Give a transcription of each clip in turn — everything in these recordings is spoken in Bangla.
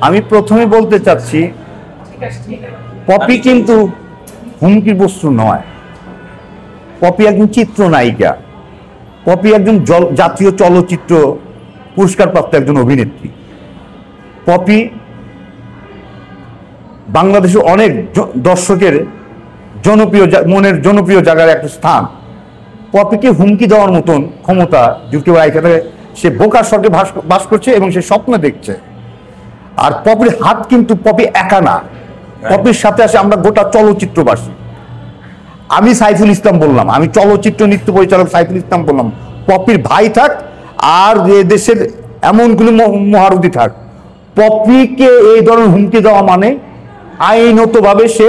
আমি প্রথমে বলতে চাচ্ছি পপি কিন্তু হুমকির বস্তু নয়। পপি একজন চিত্রনায়িকা, পপি একজন জাতীয় চলচ্চিত্র পুরস্কারপ্রাপ্ত একজন অভিনেত্রী। পপি বাংলাদেশের অনেক দর্শকের মনের জনপ্রিয় জায়গার একটা স্থান। পপিকে হুমকি দেওয়ার মতন ক্ষমতা যুক্তি এখানে সে বোকার স্বর্গে বাস করছে এবং সে স্বপ্ন দেখছে। আর পপির হাত কিন্তু পপি একা না, পপির সাথে আসে আমরা গোটা চলচ্চিত্রবাসী। আমি সাইফুল ইসলাম বললাম, আমি চলচ্চিত্র নৃত্য পরিচালক সাইফুল ইসলাম বললাম, পপির ভাই থাক আর দেশের এমন কোনো মহারথী থাক, পপিকে এই ধরনের হুমকি দেওয়া মানে আইনতভাবে সে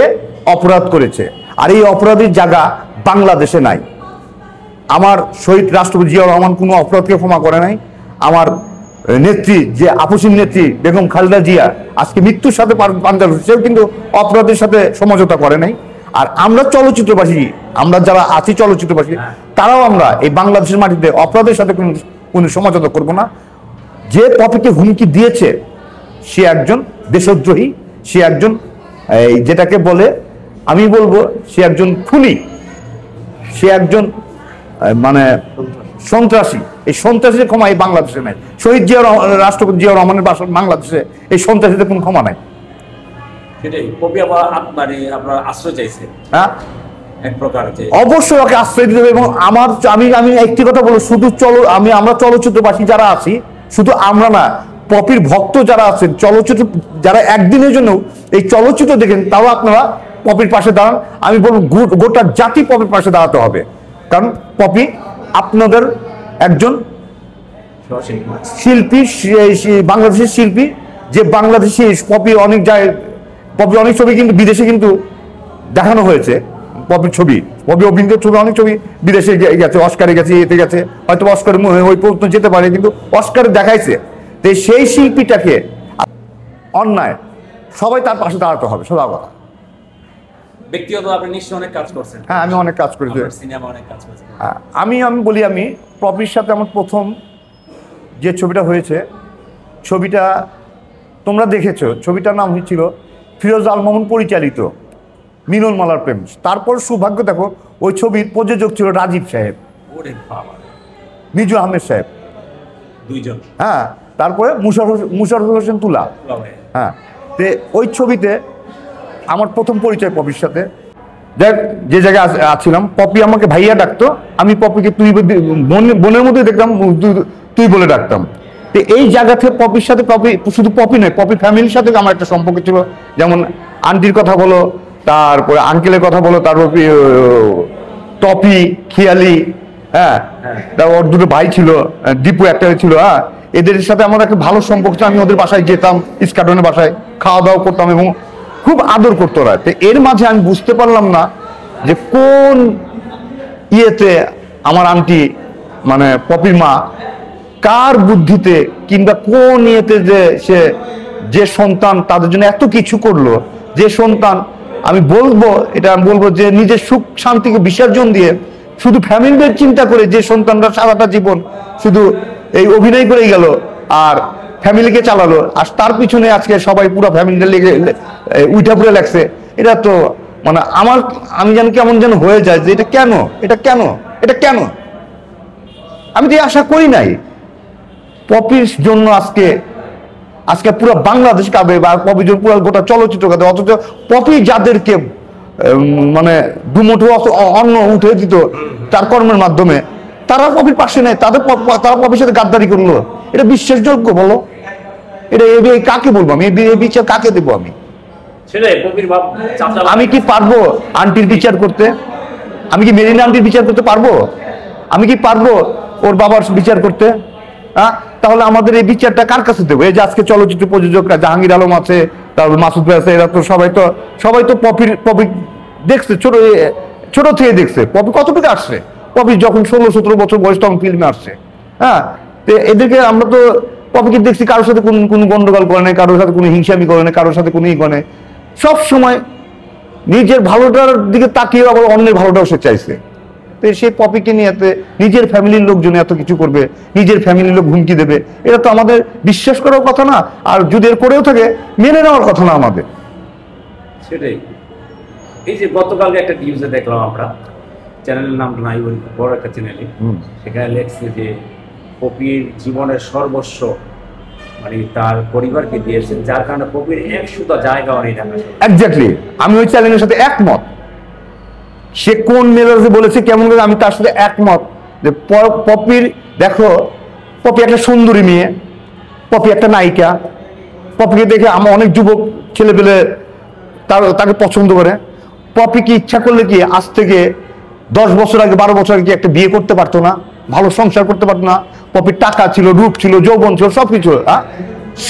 অপরাধ করেছে। আর এই অপরাধের জায়গা বাংলাদেশে নাই। আমার শহীদ রাষ্ট্রপতি জিয়াউর রহমান কোনো অপরাধকে ক্ষমা করে নাই। আমার নেত্রী যে আপসীন নেত্রী বেগম খালেদা জিয়া আজকে মৃত্যুর সাথে পাঞ্জা, সেও কিন্তু অপরাধের সাথে সমঝোতা করে নাই। আর আমরা চলচ্চিত্রবাসী, আমরা যারা আছি চলচ্চিত্রবাসী, তারাও আমরা এই বাংলাদেশের মাটিতে অপরাধের সাথে কোনো সমঝোতা করব না। যে পপিকে হুমকি দিয়েছে সে একজন দেশদ্রোহী, সে একজন যেটাকে বলে, আমি বলবো সে একজন খুনি, সে একজন মানে সন্ত্রাসী। এই সন্ত্রাসীদের ক্ষমা এই বাংলাদেশে নাই। শহীদ রাষ্ট্রপতি জিয়াউর রহমানের বাংলাদেশে এই সন্ত্রাসীদের কোনো ক্ষমা নাই। অবশ্যই ওকে আশ্রয় দিতে হবে। এবং আমি একটি কথা বলবো, শুধু আমরা চলচ্চিত্রবাসী যারা আছি, শুধু আমরা না, পপির ভক্ত যারা আছেন, চলচ্চিত্র যারা একদিনের জন্য এই চলচ্চিত্র দেখেন, তাও আপনারা পপির পাশে দাঁড়ান। আমি বলবো গোটা জাতি পপির পাশে দাঁড়াতে হবে। কারণ পপি আপনাদের একজন শিল্পী, বাংলাদেশের শিল্পী, যে বাংলাদেশি পপি অনেক ছবি কিন্তু বিদেশে কিন্তু দেখানো হয়েছে। পপির ছবি, পপি অভিনীত ছবি, অনেক ছবি বিদেশে গেছে, অস্কারে গেছে, এতে গেছে, হয়তো অস্কারে ওই পর্যন্ত যেতে পারে, কিন্তু অস্কারে দেখাইছে। তো সেই শিল্পীটাকে অন্যায়, সবাই তার পাশে দাঁড়াতে হবে। সোজা কথা। ব্যক্তিগত আপনি নিশ্চয়ই অনেক কাজ করছেন। হ্যাঁ, আমি অনেক কাজ করেছি, সিনেমা অনেক কাজ করেছি। আমি বলি, আমি পপির সাথে আমার প্রথম যে ছবিটা হয়েছে, ছবিটা তোমরা দেখেছো, ছবিটার নাম হয়েছিল ফিরোজ আল মামুন পরিচালিত মিলন মালার প্রেম। তারপর সৌভাগ্য দেখো, ওই ছবির প্রযোজক ছিল রাজীব সাহেব, মিজু আহমেদ সাহেব, দুইজন। হ্যাঁ, তারপরে মুশারফ হোসেন তুলা। হ্যাঁ, তো ওই ছবিতে আমার প্রথম পরিচয় পপির সাথে। যে জায়গায় আছিলাম, পপি আমাকে ভাইয়া ডাকতো, আমি পপিকে তুই, বোনের মধ্যে দেখতাম, তুই বলে ডাকতাম। তো এই জায়গা থেকে পপির সাথে, পপি শুধু পপি নয়, পপি ফ্যামিলির সাথে আমার একটা সম্পর্ক ছিল। যেমন আন্টির কথা বলো, তারপরে আঙ্কেলের কথা বলো, তারপর টপি, খেয়ালি, হ্যাঁ, তারপর ওর দুটো ভাই ছিল, দীপু একটা ছিল। হ্যাঁ, এদের সাথে আমার একটা ভালো সম্পর্ক ছিল। আমি ওদের বাসায় যেতাম, ইস্কাটনের বাসায় খাওয়া দাওয়া করতাম এবং খুব আদর করতো ওরা। তো এর মাঝে আমি বুঝতে পারলাম না যে কোন ইয়েতে আমার আন্টি, মানে পপির মা, কার বুদ্ধিতে কিংবা কোন ইয়েতে যে সন্তান তাদের জন্য এত কিছু করলো, যে সন্তান আমি বলবো যে নিজের সুখ শান্তিকে বিসর্জন দিয়ে শুধু ফ্যামিলিদের চিন্তা করে যে সন্তানরা সারাটা জীবন শুধু এই অভিনয় করেই গেল আর ফ্যামিলিকে চালালো, আর তার পিছনে আজকে সবাই পুরো ফ্যামিলিটা লেগে উইঠা পুরে লাগছে। এটা তো মানে আমি যেন কেমন যেন হয়ে যায় যে এটা কেন আমি তো আশা করি নাই। পপির জন্য আজকে পুরো বাংলাদেশ কাঁপে, বা পপির জন্য পুরো গোটা চলচ্চিত্র কাঁপে। অথচ পপি যাদেরকে মানে দুমুঠো অন্ন উঠে দিত তার কর্মের মাধ্যমে, তারা পপির পাশে নেই, তারা পপির সাথে গাদ্দারি করলো। এটা বিশ্বাসযোগ্য বলো? এটা কাকে বলবো আমি? এই বিচার কাকে দেবো আমি? আমি কি পারবো আন্টির বিচার করতে? আমি কি মেরিনা আন্টির বিচার করতে পারবো? আমি কি পারবো ওর বাবার বিচার করতে? হ্যাঁ, তাহলে আমাদের এই বিচারটা কার কাছে দেবো? এই যে আজকে চলচ্চিত্র প্রযোজকরা, জাহাঙ্গীর আলম আছে, তারপর মাসুদ ভাই আছে, এরা তো সবাই তো পপি দেখছে, ছোট থেকে দেখছে। পপি কতটুকু আসছে? পপি যখন 16-17 বছর বয়স তখন ফিল্মে আসছে। হ্যাঁ, তো এদেরকে আমরা তো পপিকে দেখছি কারোর সাথে কোনো গন্ডগোল করে নেই, কারোর সাথে কোনো হিংসামি করে নেই, কারোর সাথে কোনো করে নেই। সব সময় নিজের ভালোটার দিকে তাকিয়ে আবার অন্যের ভালোটাও সে চাইছে। তো সেই পপিকে নিয়ে নিজের ফ্যামিলির লোকজন এত কিছু করবে, নিজের ফ্যামিলির লোক হুমকি দেবে, এটা তো আমাদের বিশ্বাস করার কথা না, আর যদি এর করেও থাকে মেনে নেওয়ার কথা না আমাদের। সেটাই। এই যে গতকালকে একটা নিউজে দেখলাম আমরা, চ্যানেলের নামটা নাই বলি, বড় একটা চ্যানেলে, সেখানে লেখছে যে পপির জীবনের সর্বস্ব মানে তার পরিবারকে দিয়েছেন, যার কারণে পপির এক সুতা জায়গাও নেই ঢাকা শহরে। এক্স্যাক্টলি, আমি ওই চ্যানেলের সাথে একমত। সে কোন মেজাজে বলেছে কেমন করে, আমি তার সাথে একমত যে পপির, দেখো পপি একটা সুন্দরী মেয়ে, পপি একটা নায়িকা, পপিকে দেখে আমার অনেক যুবক ছেলেপেলে তাকে পছন্দ করে। পপি কি ইচ্ছা করলে কি আজ থেকে 10 বছর আগে 12 বছর আগে কি একটা বিয়ে করতে পারতো না, ভালো সংসার করতে পারতো না? পপির টাকা ছিল, রূপ ছিল, যৌবন ছিল, সবকিছু,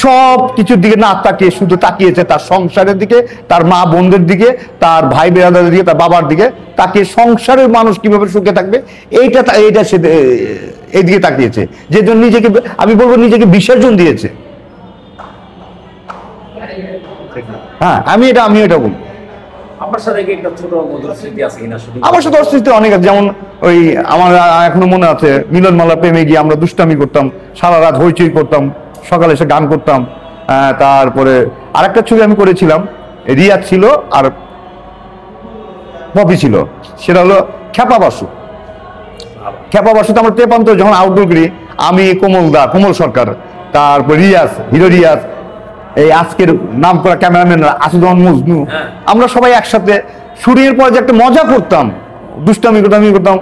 সব কিছুর দিকে না তাকিয়ে শুধু তাকিয়েছে তার সংসারের দিকে, তার মা বোনদের দিকে, তার ভাই বেরাদাদের দিকে, তার বাবার দিকে তাকিয়ে সংসারের মানুষ কিভাবে সুখে থাকবে এইটা সে এইদিকে তাকিয়েছে, যে জন্য নিজেকে, আমি বলবো নিজেকে বিসর্জন দিয়েছে। হ্যাঁ, আমি এটা বলবো। আমার সাথে কি একটা ছোট মধুর স্মৃতি আছে কিনা? শুধু আমার সাথে অস্তিত্ব অনেক আছে, যেমন ওই আমার এখনো মনে আছে মিলনমালা প্রেমে গিয়ে আমরা দুষ্টামি করতাম, সারা রাত হইচই করতাম, সকালে এসে গান করতাম। তারপরে আরেকটা ছবি আমি করেছিলাম, রিয়াজ ছিল আর পপি ছিল, সেটা হলো খেপা বাসু। খেপা বাসুতে আমরা তেপান্তর যখন আউটডোর করি, আমি কোমল সরকার, তারপর রিয়াজ, হিরো রিয়াজ, এই আজকের নাম করা ক্যামেরাম্যান আসিদুজ্জামান মজনু, আমরা সবাই একসাথে শুটিংয়ের পর যে একটা মজা করতাম, দুষ্টামি করতাম।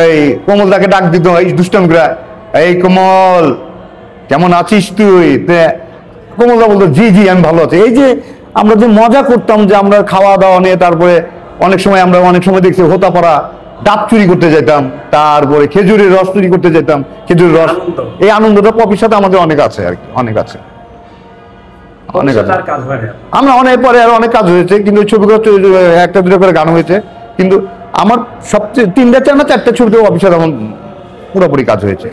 এই কোমলদাকে ডাক দিত এই দুষ্টামি করে, এই কোমল কেমন আছিস তুই? কোমলদা বলতো জি জি আমি ভালো আছি। এই যে আমরা যে মজা করতাম, যে আমরা খাওয়া দাওয়া নিয়ে, তারপরে অনেক সময় দেখছি হোতাপাড়া ডাব চুরি করতে যেতাম, তারপরে খেজুরের রস চুরি করতে যেতাম, খেজুরের রস, এই আনন্দটা পপির সাথে আমাদের অনেক আছে আর কি, অনেক আছে। আমরা অনেক পরে আরো অনেক কাজ হয়েছে, কিন্তু ছবিগুলো একটা দুটো করে গান হয়েছে, কিন্তু আমার সবচেয়ে 3-4টা ছবিতে অফিসার আমার পুরোপুরি কাজ হয়েছে।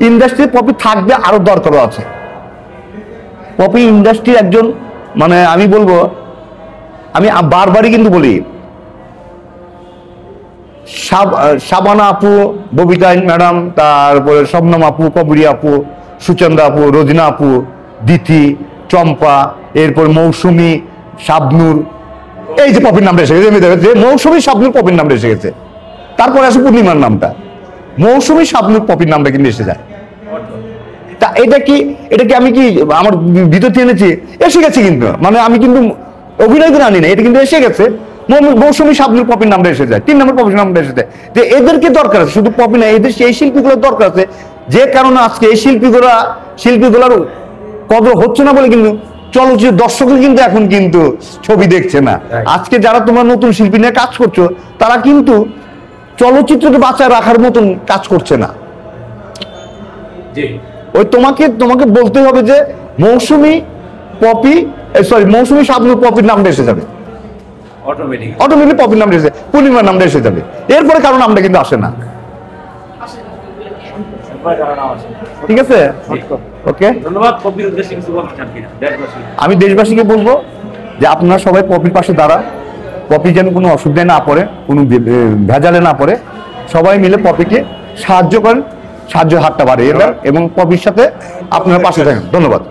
ইন্ডাস্ট্রি পপি থাকবে, আরো দরকারও আছে। পপি ইন্ডাস্ট্রির একজন, মানে আমি বলবো, আমি বারবারই কিন্তু বলি, শাবানা আপু, ববিতা ম্যাডাম, তারপরে শবনম আপু, কবিরি আপু, সুচন্দ্রা আপু, রোজিনা আপু, দিতি, চম্পা, এরপর মৌসুমী, শাবনূর, এই যে পপির নামটা এসে গেছে, মৌসুমী শাবনূর পপির নামটা এসে গেছে। তারপরে আসে পূর্ণিমার নামটা, মৌসুমী শাবনূর পপির নামটা কিন্তু এসে যায়। তা এটা কি আমি কি আমার ভিতর থেকে এনেছি? এসে গেছে কিন্তু, মানে আমি কিন্তু অভিনয় করে আনি না, এটা কিন্তু এসে গেছে। মৌসুমী শাবনূর পপির নামটা এসে যায়, 3 নম্বর পপির নামটা এসে যায়। যে এদেরকে দরকার আছে, শুধু পপি না, এদের সেই শিল্পীগুলোর দরকার আছে, যে কারণে আজকে এই শিল্পীগুলোর কদর হচ্ছে না বলে কিন্তু চলচ্চিত্র দর্শকরা কিন্তু এখন কিন্তু ছবি দেখছে না। আজকে যারা তোমরা নতুন শিল্পী নিয়ে কাজ করছো, তারা কিন্তু চলচ্চিত্রকে বাঁচায় রাখার মতন কাজ করছে না। ওই তোমাকে বলতে হবে যে মৌসুমী শাবনূর পপির নামটা এসে যাবে, অটোমেটিক পপির নামটা এসে, পূর্ণিমার নামটা এসে যাবে, এরপরে কারণ নামটা কিন্তু আসে না। ঠিক আছে, ওকে। ধন্যবাদ। পপির উদ্দেশ্যে কিছু বলতে চান কিনা দেশবাসী? আমি দেশবাসীকে বলবো যে আপনারা সবাই পপির পাশে দাঁড়ান, পপি যেন কোনো অসুবিধায় না পড়ে, কোনো ভেজালে না পড়ে, সবাই মিলে পপিকে সাহায্য করেন, সাহায্যের হাতটা বাড়িয়ে দেন এবং পপির সাথে আপনারা পাশে থাকেন। ধন্যবাদ।